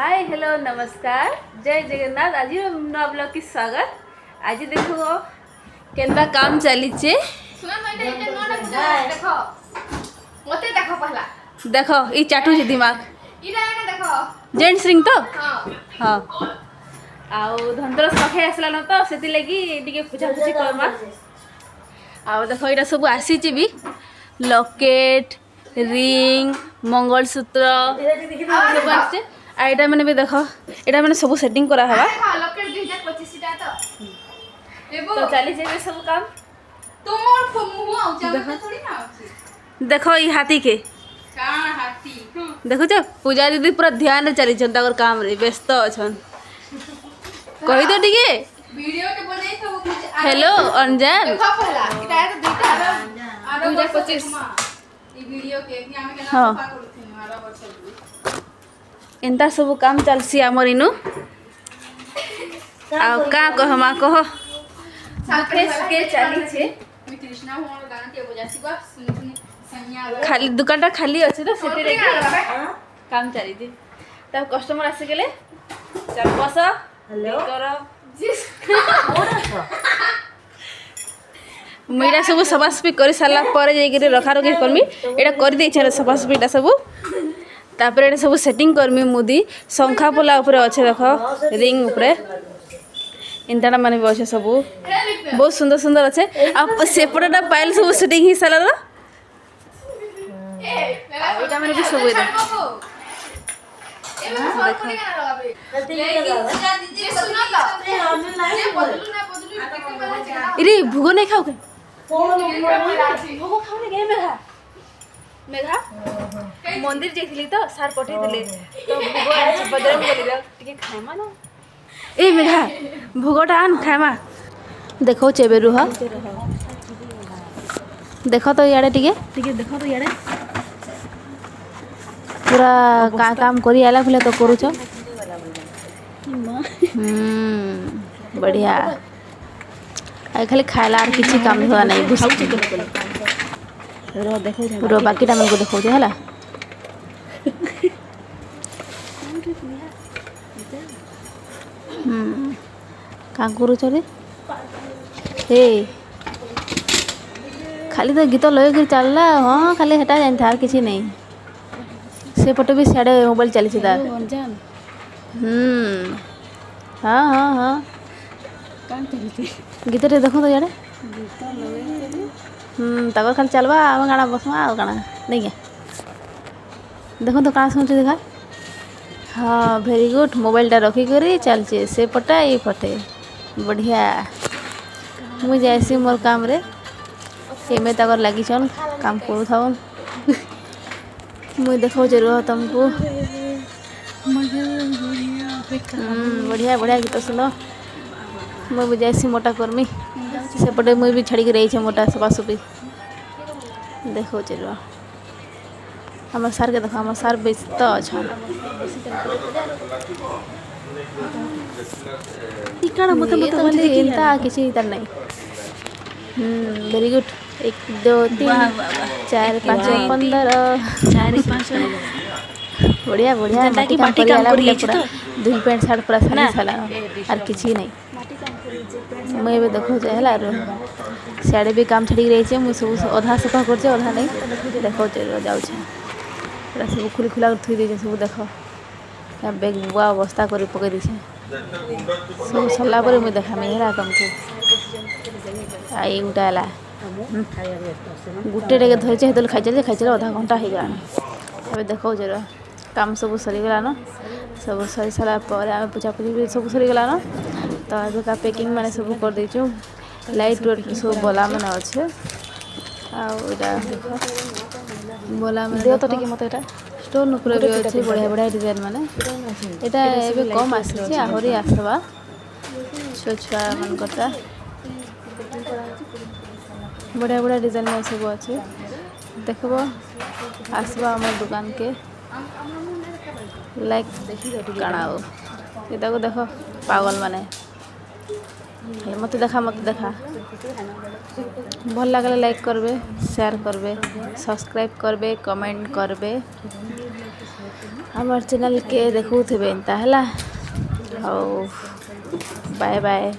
Hi hello नमस्कार जय जगन्नाथ। आज नवा ब्लॉग की स्वागत। आज देखो केनता काम चलीचे। देखो ई चाटू जी दिमाग जेंट्स रिंग तो हाँ आउ धनतेरस पाखे आसला न तो से लगी टिके पूजा पूजी करमा। आउ देखो यहाँ सब आसी भी लकेट रिंग मंगलसूत्र सब आसे। आइटा मैंने भी देखो यहाँ मैंने सब सेटिंग करा हवा तो चली जाए सब काम। देखो ये हाथी के देखो जो पूजा दीदी पूरा ध्यान रे चली काम रे व्यस्त अछन। कही दो टिके हेलो अंजन हाँ एंता सब काम चलसी आमर इनु आ का कहमा कह के चली छे। खाली दुकान टा खाली अच्छे तो से काम चली थी तब कस्टमर आसी गले चल बस मुझा सब सफासफी कर सारा पर रखा रखी करमी यहाँ कर दे सफासफीटा सब तापर ये सब सेटिंग करमी मुदी शंखा पोला उपरे अच्छे देख रिंग उपरे इंटाटा मान भी अच्छे सब बहुत सुंदर सुंदर अच्छे आ सेपटा पाइल सब सेटिंग ही सारा मैंने भी सब इरे भोग नहीं खाओ के भोग खाओ नहीं मेघा मेघा मंदिर जाइली तो सार पठे तो भोग बजरंग बोली टिके खाएमा ना ए मेघा भोगटा आन खाएमा देखो चेबे रुह देखो तो याडे टिके देखो तो याडे पूरा का काम करी आला भले तो करूछ बढ़िया आई खाली खाइला और किसी काम हुआ नहीं पूरा बाकीटा मन को देखो है का करूछ रे हे खाली तो गीत लगे कर चलला हाँ खाली हेटा जानता और किसी नहीं से पटे भी साढ़े मोबाइल चली तार हाँ हाँ हाँ गीत रे देखो तो यार तक खाली चलवा आम गाना बसमा आ गाना नहीं क्या देखो तो कहाँ सुनते देखा हाँ भेरी गुड मोबाइलटा रखिक चलचे से पटा ये पटे बढ़िया मुझे जाइसी मोर काम रे एमे तक लगी काम करू था मुझे देखो जरूर तुमको बढ़िया बढ़िया गीत सुनो मुझे जाइसी मोटा कर्मी सेपटे मुझे भी छाड़ी रही मोटा सफासफी देखो जरूर हमार सार के देखो हमार सार व्यस्त अच्छा मत मत एंता किसी तार नहीं वेरी गुड 1 2 3 4 5 15 बढ़िया बढ़िया माटी काम पूरा दुई पैंट शर्ट पूरा सारा साला और किसी नहीं मैं देखो है सियाड़े भी काम छड़ी रही है मुझे सब अधा सफा कर अधा नहीं देखो जाऊँ पूरा सब खुली खुला थी दे सब देख बेग बुआ अवस्था कर पकई दी सब सरला मुझे देखामी है तुमको आई गोटा है गोटे टे धरी हेतु खाई अधा घंटा हो गला अभी देखो जरा काम सब सरीगला न सब सरी सारा आम पूजापूजी सब सरीगला न तो अभी का पैकिंग मैंने सब कर देचु लाइट वेट सब बला मैंने अच्छे आटा बला मैंने तो टे मत स्टोन उपर भी अच्छे बढ़िया बढ़िया डिजाइन माने यहाँ कम आसी आहरी आसवा छुआ मनकटा बढ़िया बढ़िया डिजाइन में सब अच्छे देखब आसवा आम दुकान के लाइक काना ये देख पागल माने मत देखा भल लगे लाइक करबे शेयर करबे सब्सक्राइब करबे कमेंट करबे हमर चैनल के देखुथिबे एंता हला हौ बाय बाय।